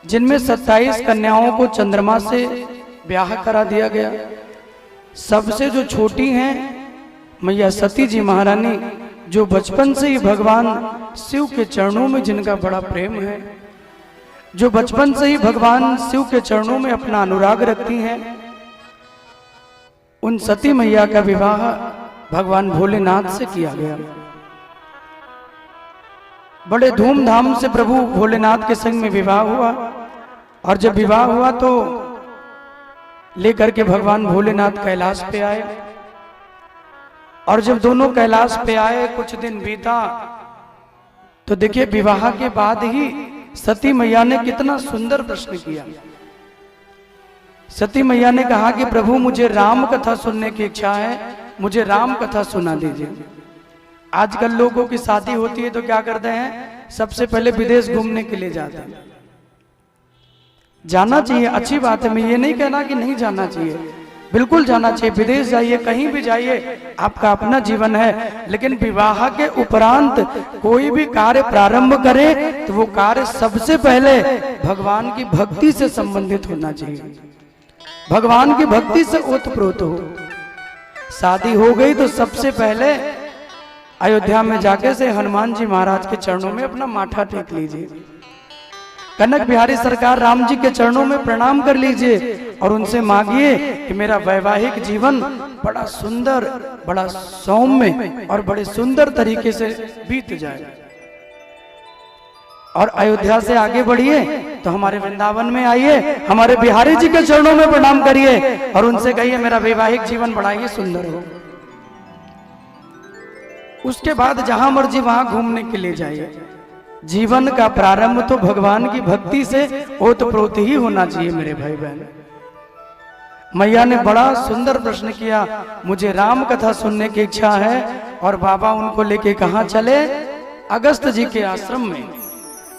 जिनमें 27 कन्याओं को चंद्रमा से ब्याह करा दिया गया। सबसे जो छोटी हैं मैया सती जी महारानी, जो बचपन से ही भगवान शिव के चरणों में जिनका बड़ा प्रेम है, जो बचपन से ही भगवान शिव के चरणों में अपना अनुराग रखती हैं, उन सती मैया का विवाह भगवान भोलेनाथ से किया गया। बड़े धूमधाम से प्रभु भोलेनाथ के संग में विवाह हुआ। और जब विवाह हुआ तो लेकर के भगवान भोलेनाथ कैलाश पे आए। और जब दोनों कैलाश पे आए, कुछ दिन बीता तो देखिए विवाह के बाद ही सती मैया ने कितना सुंदर प्रश्न किया। सती मैया ने कहा कि प्रभु मुझे राम कथा सुनने की इच्छा है, मुझे राम कथा सुना दीजिए। आजकल लोगों की शादी होती है तो क्या करते हैं, सबसे पहले विदेश घूमने के लिए जाते हैं। जाना चाहिए, अच्छी बात है, मैं ये नहीं कहना कि नहीं जाना चाहिए, बिल्कुल जाना चाहिए। विदेश जाइए, कहीं भी जाइए, आपका अपना जीवन है। लेकिन विवाह के उपरांत कोई भी कार्य प्रारंभ करे तो वो कार्य सबसे पहले भगवान की भक्ति से संबंधित होना चाहिए, भगवान की भक्ति से ओतप्रोत हो। शादी हो गई तो सबसे पहले अयोध्या में जाके से हनुमान जी महाराज के चरणों में अपना माथा टेक लीजिए, कनक बिहारी सरकार राम जी के चरणों में प्रणाम कर लीजिए और उनसे मांगिए कि मेरा वैवाहिक जीवन बड़ा सुंदर, बड़ा सौम्य और बड़े सुंदर तरीके से बीत जाए। और अयोध्या से आगे बढ़िए तो हमारे वृंदावन में आइए, हमारे बिहारी जी के चरणों में प्रणाम करिए और उनसे कहिए मेरा वैवाहिक जीवन बड़ा ही सुंदर हो। उसके बाद जहां मर्जी वहां घूमने के लिए जाइए। जीवन का प्रारंभ तो भगवान की भक्ति से ओतप्रोत ही होना चाहिए मेरे भाई बहन। मैया ने बड़ा सुंदर प्रश्न किया, मुझे राम कथा सुनने की इच्छा है। और बाबा उनको लेके कहां चले, अगस्त जी के आश्रम में।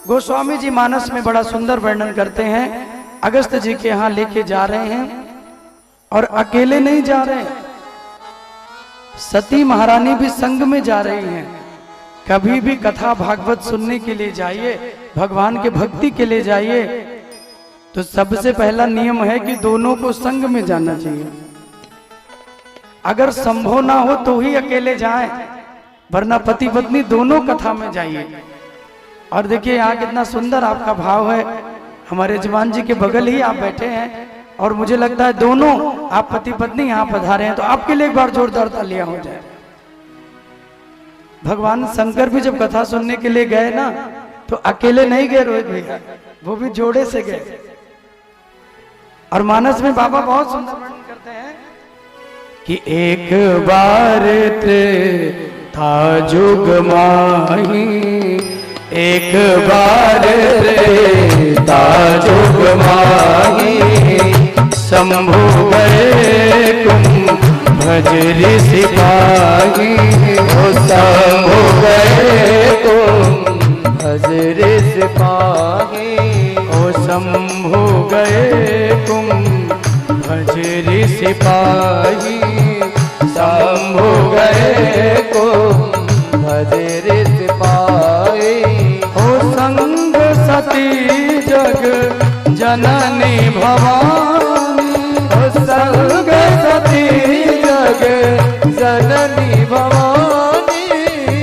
गोस्वामी जी मानस में बड़ा सुंदर वर्णन करते हैं, अगस्त जी के यहां लेके जा रहे हैं और अकेले नहीं जा रहे, सती महारानी भी संग में जा रही हैं। कभी भी कथा भागवत सुनने के लिए जाइए, भगवान के भक्ति के लिए जाइए, तो सबसे पहला नियम है कि दोनों को संग में जाना चाहिए। अगर संभव ना हो तो ही अकेले जाएं, वरना पति पत्नी दोनों कथा में जाइए। और देखिए यहाँ कितना सुंदर आपका भाव है, हमारे यजमान जी के बगल ही आप बैठे हैं और मुझे लगता है दोनों आप पति पत्नी यहाँ पधारे हैं, तो आपके लिए एक बार जोरदार तालियां हो जाए। भगवान शंकर भी जब कथा सुनने के लिए गए ना तो अकेले नहीं गए रोहित भैया, वो भी जोड़े से गए। और मानस में बाबा बहुत सुंदर वर्णन करते हैं कि एक बार था जुग माही, एक बार था जुग माही, शंभु गए कुंभ ऋषि पाही, शंभु गए कुंभ ऋषि पाही, ओ शंभु गए कुंभ ऋषि पाही, शंभु गए कुंभ ऋषि पाही, ओ संग सती जग जननी भवानी, ओ संग सती जग जननी भवानी,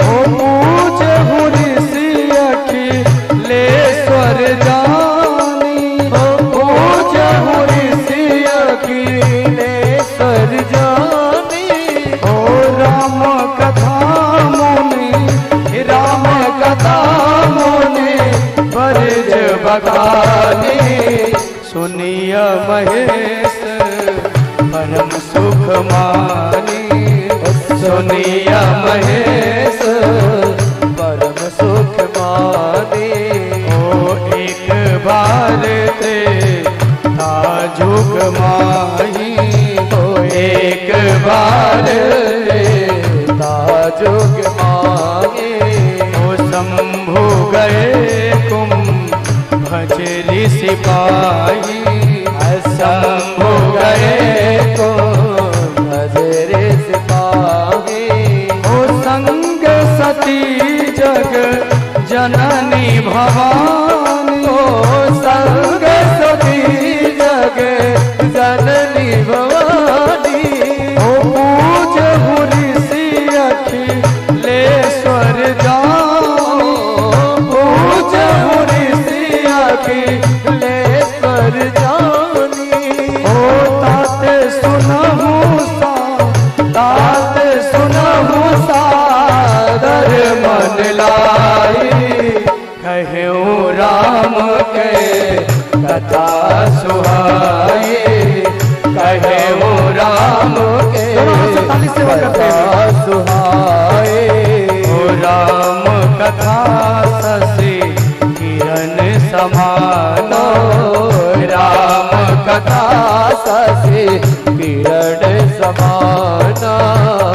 ओ पूजहु ऋषि अखिलेश्वर जानी, ओ पूजहु ऋषि अखिलेश्वर जानी, ओ राम कथा मुनि, राम कथा मुनि बरज बखानी, सुनिय महेश परम सुख मानी, सुनिय महेश परम सुख मानी, ओ एक बार ते ताजुग माही, ओ एक बार ताजुग माही, ओ शंभु गए कुंभ ऋषि पाही, शंभु गए कुंभ ऋषि पाही, ओ संग सती जग जननी भवानी, ओ संग के कथा सुहाए, कहे वो राम के कथा सुहाए। ओ राम कथा शशि किरण समाना, राम कथा शशि किरण समाना।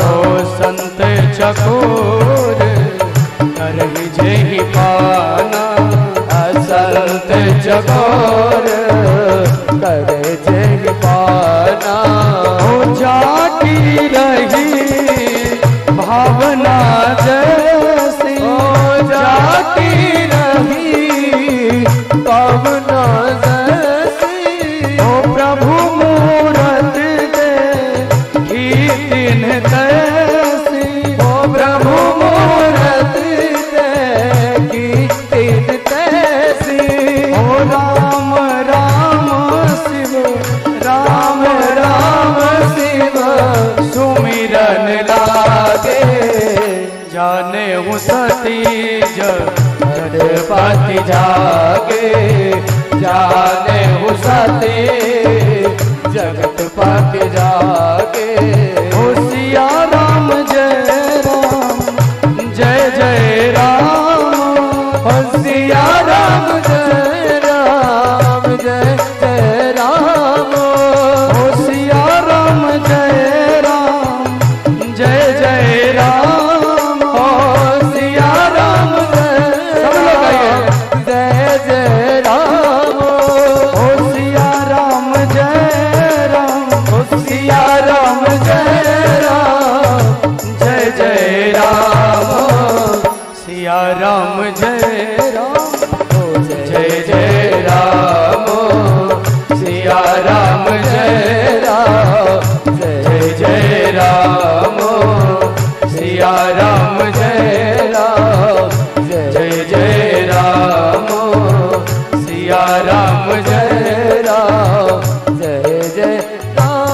ओ संत चकोर करहि जेहि पाना, संत चकोर करे जय पाना। ओ जाकी रही भावना जैसी, ओ जाती रही पावना जैसी। ओ प्रभु मूरत दे ही दिन तैसी, ओ प्रभु मूरत देखी तीन तैसी। ओ राम राम शिव राम राम शिव सुमिरन लागे, जाने हूँ सती जगपति जागे। जाने हूँ सती जगतपति जागे। ओ सिया राम जय जय राम, ओ सिया राम जय राम जय जय राम। ओ सिया राम जय जय राम। ओ सिया राम जय जय राम। ओ सिया राम जय राम, ओ सिया राम जय राम जय जय राम। सिया राम जय राम, जय जय राम। सिया राम जय राम जय जय राम। सिया राम जय राम जय जय राम। सिया राम जय राम जय जय राम।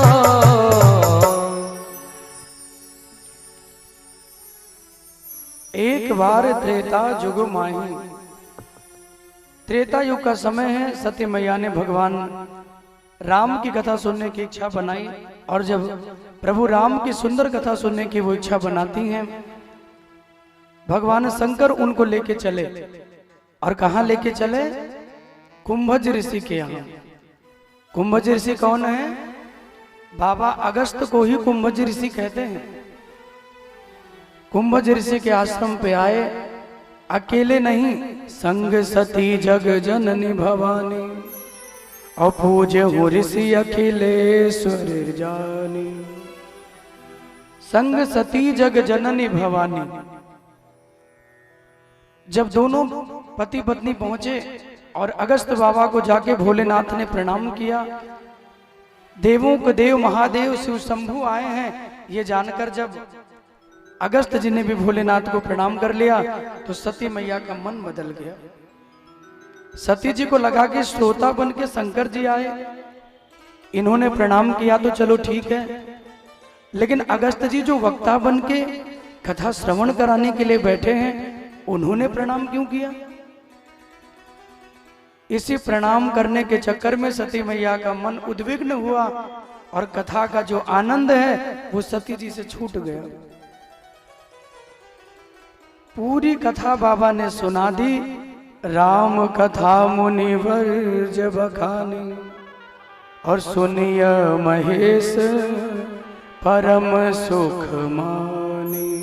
एक बार त्रेता युग माही। त्रेता युग का समय है। सती मैया ने भगवान राम की कथा सुनने की इच्छा बनाई, और जब प्रभु राम की सुंदर कथा सुनने की वो इच्छा बनाती हैं, भगवान शंकर उनको लेके चले। और कहाँ लेके चले? कुंभज ऋषि के यहाँ। कुंभज ऋषि कौन है? बाबा अगस्त को ही कुंभज ऋषि कहते हैं। कुंभज ऋषि के आश्रम पे आए, अकेले नहीं, संग सती जग जननी भवानी, और पूजे हो ऋषि अखिलेश्वर जानी। संग सती जग जननी भवानी। जब दोनों पति पत्नी पहुंचे और अगस्त बाबा को जाके भोलेनाथ ने प्रणाम किया, देवों के देव महादेव शिव शंभु आए हैं, ये जानकर जब अगस्त जी ने भी भोलेनाथ को प्रणाम कर लिया, तो सती मैया का मन बदल गया। सती जी को लगा कि श्रोता बन के शंकर जी आए, इन्होंने प्रणाम किया तो चलो ठीक है, लेकिन अगस्त जी जो वक्ता बन के कथा श्रवण कराने के लिए बैठे हैं, उन्होंने प्रणाम क्यों किया? इसी प्रणाम करने के चक्कर में सती मैया का मन उद्विग्न हुआ, और कथा का जो आनंद है वो सती जी से छूट गया। पूरी कथा बाबा ने सुना दी। राम कथा मुनिवर जब बखानी, और सुनिय महेश परम सुख मानी।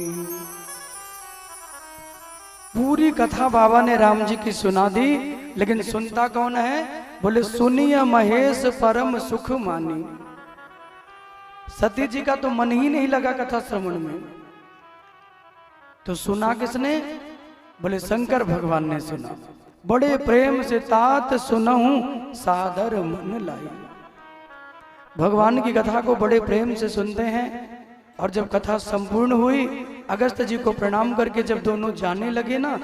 पूरी कथा बाबा ने राम जी की सुना दी, लेकिन सुनता कौन है? बोले सुनिय महेश परम सुख मानी। सती जी का तो मन ही नहीं लगा कथा श्रवण में, तो सुना किसने? बोले शंकर भगवान ने सुना। बड़े प्रेम से तात सुनहूं सादर मन लाई। भगवान की कथा को बड़े प्रेम से सुनते हैं, और जब कथा संपूर्ण हुई, अगस्त जी को प्रणाम करके जब दोनों जाने लगे ना,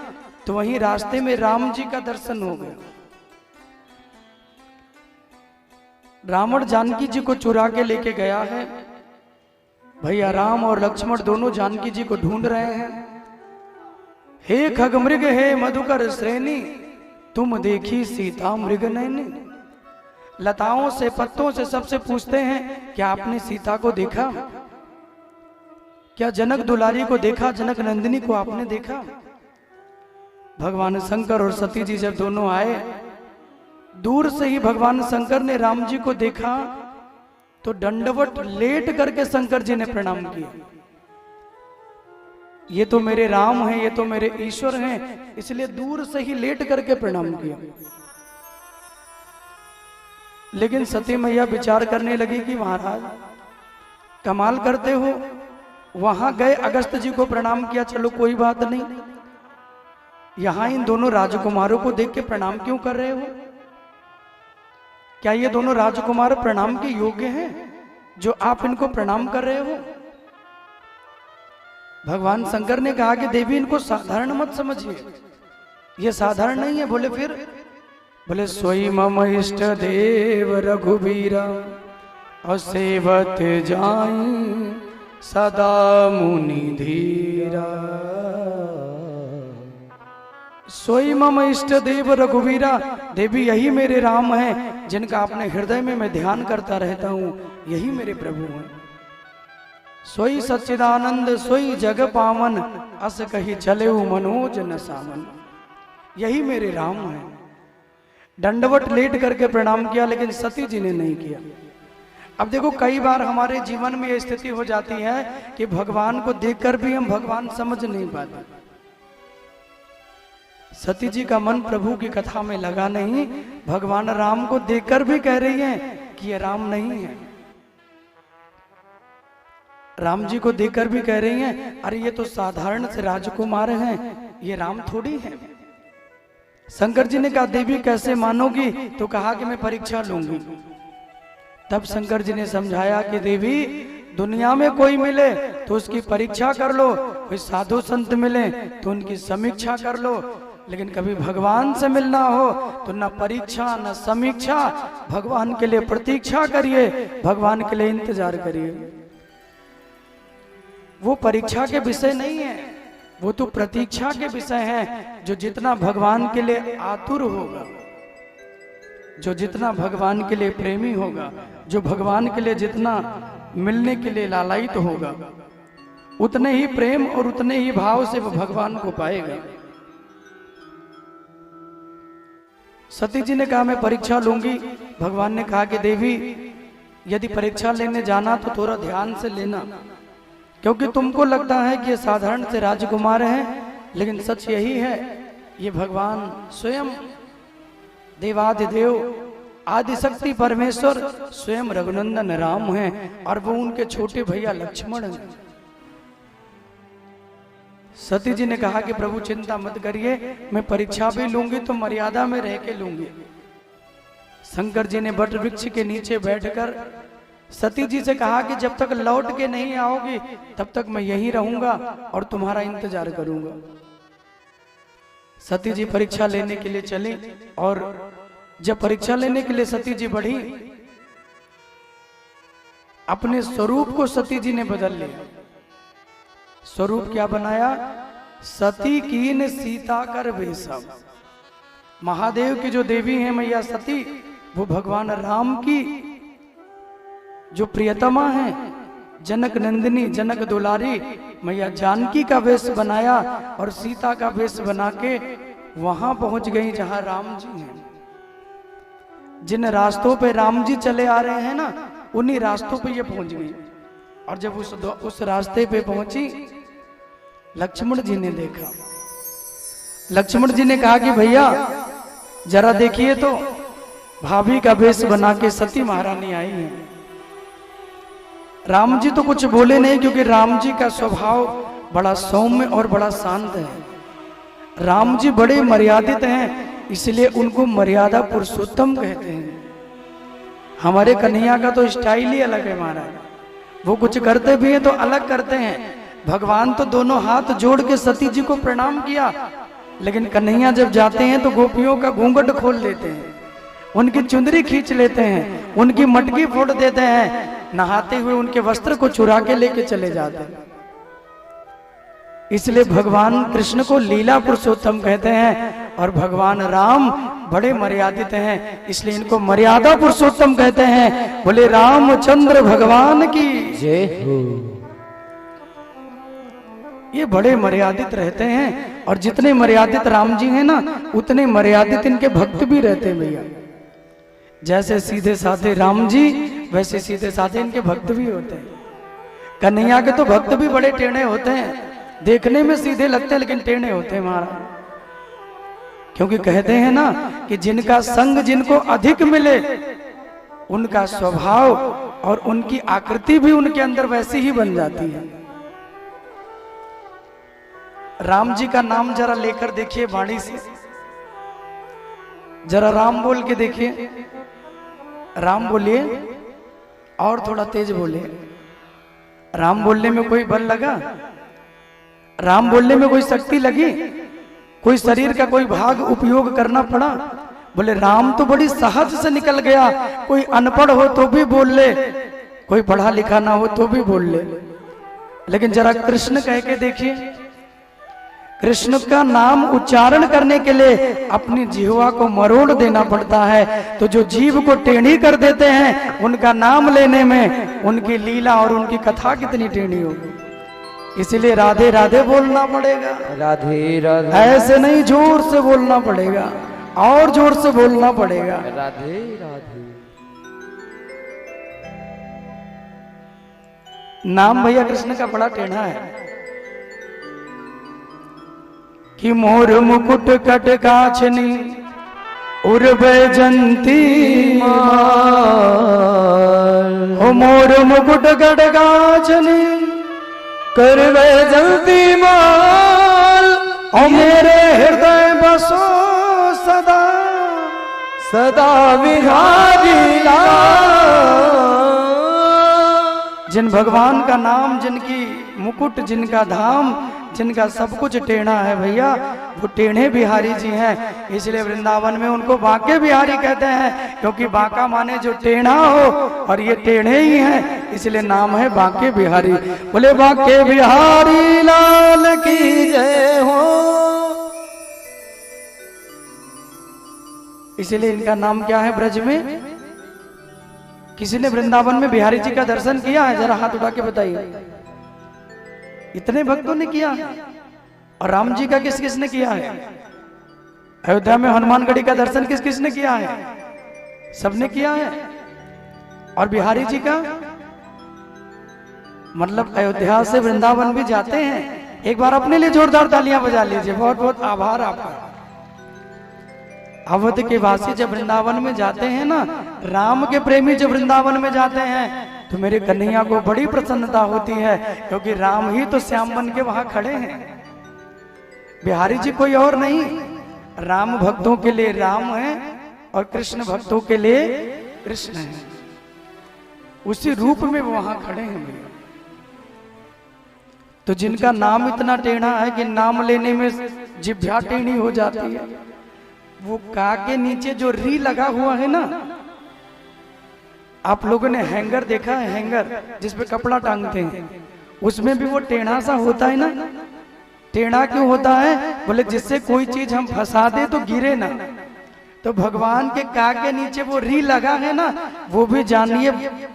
तो वहीं रास्ते में राम जी का दर्शन हो गया। रावण जानकी जी को चुरा के लेके गया है। भैया राम और लक्ष्मण दोनों जानकी जी को ढूंढ रहे हैं। हे खगमृग हे मधुकर श्रेणी, तुम देखी सीता मृग नैनी। लताओं से पत्तों से सबसे पूछते हैं क्या आपने सीता को देखा, क्या जनक दुलारी को देखा, जनक नंदिनी को आपने देखा। भगवान शंकर और सती जी जब दोनों आए, दूर से ही भगवान शंकर ने राम जी को देखा तो दंडवत लेट करके शंकर जी ने प्रणाम किया। ये तो मेरे राम हैं, ये तो मेरे ईश्वर हैं, इसलिए दूर से ही लेट करके प्रणाम किया। लेकिन सती मैया विचार करने लगी कि महाराज कमाल करते हो, वहां गए अगस्त जी को प्रणाम किया, चलो कोई बात नहीं, यहां इन दोनों राजकुमारों को देख के प्रणाम क्यों कर रहे हो? क्या ये दोनों राजकुमार प्रणाम के योग्य हैं जो आप इनको प्रणाम कर रहे हो? भगवान शंकर ने कहा कि देवी इनको साधारण मत समझिए, ये साधारण नहीं है। बोले फिर? बोले सोई मम इष्ट देव रघुबीरा असेवत जाई सदा मुनि धीरा। सोई मम इष्ट देव रघुबीरा, देवी यही मेरे राम हैं जिनका अपने हृदय में मैं ध्यान करता रहता हूं, यही मेरे प्रभु हैं। सोई सच्चिदानंद सोई जग पावन अस कही चले मनोज न सावन, यही मेरे राम हैं। दंडवत लेट करके प्रणाम किया, लेकिन सती जी ने नहीं किया। अब देखो कई बार हमारे जीवन में यह स्थिति हो जाती है कि भगवान को देखकर भी हम भगवान समझ नहीं पाते। सती जी का मन प्रभु की कथा में लगा नहीं, भगवान राम को देखकर भी कह रही हैं कि ये राम नहीं है। राम जी को देखकर भी कह रही हैं अरे ये तो साधारण से राजकुमार हैं, ये राम थोड़ी है। शंकर जी ने कहा देवी कैसे मानोगी? तो कहा कि मैं परीक्षा लूंगी। तब शंकर जी ने समझाया कि देवी दुनिया में कोई मिले तो उसकी परीक्षा कर लो, कोई साधु संत मिले तो उनकी समीक्षा कर लो, लेकिन कभी भगवान से मिलना हो तो न परीक्षा न समीक्षा, भगवान के लिए प्रतीक्षा करिए, भगवान के लिए इंतजार करिए। वो परीक्षा के विषय नहीं है, वो तो प्रतीक्षा के विषय हैं। जो जितना भगवान के लिए आतुर होगा, जो जितना भगवान के लिए प्रेमी होगा, जो भगवान के लिए जितना मिलने के लिए लालायित होगा, उतने ही प्रेम और उतने ही भाव से वो भगवान को पाएगा। सती जी ने कहा मैं परीक्षा लूंगी। भगवान ने कहा कि देवी यदि परीक्षा लेने जाना तो थोड़ा ध्यान से लेना, क्योंकि तुमको लगता है कि ये साधारण से राजकुमार हैं, लेकिन सच यही है ये भगवान स्वयं देवाधिदेव आदिशक्ति परमेश्वर स्वयं रघुनंदन राम हैं, और वो उनके छोटे भैया लक्ष्मण हैं। सती जी ने कहा कि प्रभु चिंता मत करिए, मैं परीक्षा भी लूंगी तो मर्यादा में रह के लूंगी। शंकर जी ने वट वृक्ष के नीचे बैठकर सती जी से कहा कि जब तक लौट के नहीं आओगी तब तक मैं यहीं रहूंगा और तुम्हारा इंतजार करूंगा। सती जी परीक्षा लेने के लिए चली, और जब परीक्षा लेने के लिए सती जी बढ़ी, अपने स्वरूप को सती जी ने बदल लिया। स्वरूप क्या बनाया? सती कीन सीता कर बेसा। महादेव की जो देवी है मैया सती, वो भगवान राम की जो प्रियतमा है, जनक नंदिनी जनक दुलारी मैया जानकी का वेश बनाया और सीता का वेश बना के वहां पहुंच गई जहां राम जी हैं। जिन रास्तों पे राम जी चले आ रहे हैं ना, उन्हीं रास्तों पे ये पहुंच गई। और जब उस रास्ते पे पहुंची, लक्ष्मण जी ने देखा। लक्ष्मण जी ने कहा कि भैया जरा देखिए तो, भाभी का वेश बना के सती महारानी आई है। राम जी तो कुछ बोले नहीं, क्योंकि राम जी का स्वभाव बड़ा सौम्य और बड़ा शांत है। राम जी बड़े मर्यादित हैं, इसलिए उनको मर्यादा पुरुषोत्तम कहते हैं। हमारे कन्हैया का तो स्टाइल ही अलग है महाराज, वो कुछ करते भी हैं तो अलग करते हैं। भगवान तो दोनों हाथ जोड़ के सती जी को प्रणाम किया, लेकिन कन्हैया जब जाते हैं तो गोपियों का घूंघट खोल देते हैं, उनकी चुंदरी खींच लेते हैं, उनकी मटकी फोड़ देते हैं, नहाते हुए उनके वस्त्र को चुरा के लेके चले जाते हैं। इसलिए भगवान कृष्ण को लीला पुरुषोत्तम कहते हैं। और भगवान राम बड़े मर्यादित हैं, इसलिए इनको मर्यादा पुरुषोत्तम कहते हैं। बोले रामचंद्र भगवान की जय हो। ये बड़े मर्यादित रहते हैं, और जितने मर्यादित राम जी हैं ना, उतने मर्यादित इनके भक्त भी रहते हैं भैया। जैसे सीधे साधे राम जी, वैसे सीधे साधे इनके भक्त भी होते हैं। कन्हैया के तो भक्त भी बड़े टेढ़े होते हैं, देखने में सीधे लगते हैं लेकिन टेढ़े होते हैं महाराज। क्योंकि कहते हैं ना कि जिनका संग जिनको अधिक मिले, उनका स्वभाव और उनकी आकृति भी उनके अंदर वैसी ही बन जाती है। राम जी का नाम जरा लेकर देखिए वाणी से, जरा राम बोल के देखिए। राम बोलिए, और थोड़ा तेज बोलिए। राम बोलने में कोई बल लगा? राम बोलने में कोई शक्ति लगी? कोई शरीर का कोई भाग उपयोग करना पड़ा? बोले राम तो बड़ी सहज से निकल गया। कोई अनपढ़ हो तो भी बोल ले, कोई पढ़ा लिखा ना हो तो भी बोल ले। लेकिन जरा कृष्ण कह के देखिए, कृष्ण का नाम उच्चारण करने के लिए अपनी जिह्वा को मरोड़ देना पड़ता है। तो जो जीव को टेढ़ी कर देते हैं, उनका नाम लेने में उनकी लीला और उनकी कथा कितनी टेढ़ी होगी। इसीलिए राधे राधे बोलना पड़ेगा। राधे राधे, ऐसे नहीं, जोर से बोलना पड़ेगा, और जोर से बोलना पड़ेगा। राधे राधे। नाम भैया कृष्ण का बड़ा टेढ़ा है कि मोर मुकुट कट काछनी उर्वे जंती माल। ओ मोर मुकुट कट काछनी करवे जल्दी माल। ओ मेरे हृदय बसो सदा सदा विहारी लाल। जिन भगवान का नाम, जिनकी मुकुट, जिनका धाम, जिनका सब कुछ टेढ़ा है भैया, वो टेढ़े बिहारी जी हैं। इसलिए वृंदावन में उनको बांके बिहारी कहते हैं, क्योंकि बांका माने जो टेढ़ा हो, और ये टेढ़े ही हैं, इसलिए नाम है बांके बिहारी। बोले बांके बिहारी लाल की जय हो। इसलिए इनका नाम क्या है ब्रज में? किसी ने वृंदावन में बिहारी जी का दर्शन किया है? जरा हाथ उठा के बताइए। इतने भक्तों ने किया। और राम जी का किस किस ने किया है? अयोध्या में हनुमानगढ़ी का दर्शन किस किस ने किया है? सबने किया है। और बिहारी जी का मतलब अयोध्या से वृंदावन भी जाते हैं। एक बार अपने लिए जोरदार तालियां बजा लीजिए। बहुत बहुत आभार आपका। अवध के वासी जब वृंदावन में जाते हैं ना, राम के प्रेमी जब वृंदावन में जाते हैं, तो मेरे कन्हैया को बड़ी प्रसन्नता होती है, क्योंकि राम ही तो श्याम बन के वहां खड़े हैं। बिहारी जी कोई और नहीं, राम भक्तों के लिए राम है और कृष्ण भक्तों के लिए कृष्ण है। उसी रूप में वो वहां खड़े हैं भैया। तो जिनका नाम इतना टेढ़ा है कि नाम लेने में जिभ्या टेढ़ी हो जाती है, वो का के नीचे जो री लगा हुआ है ना, आप लोगों ने हैंगर देखा है? हैंगर जिसपे कपड़ा टांगते हैं, उसमें भी वो टेढ़ा सा होता है ना। टेढ़ा क्यों होता है? बोले जिससे कोई चीज हम फंसा दे तो गिरे ना। तो भगवान के का के नीचे वो री लगा है ना, वो भी जानिए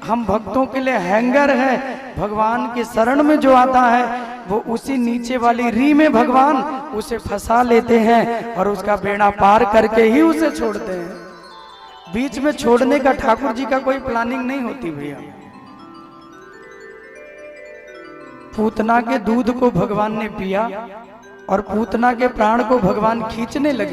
हम भक्तों के लिए हैंगर है। भगवान की शरण में जो आता है, वो उसी नीचे वाली री में भगवान उसे फंसा लेते हैं और उसका बेड़ा पार करके ही उसे छोड़ते हैं। बीच में छोड़ने का ठाकुर जी का कोई प्लानिंग नहीं होती भैया। पूतना के दूध को भगवान ने पिया और पूतना के प्राण को भगवान खींचने लगे।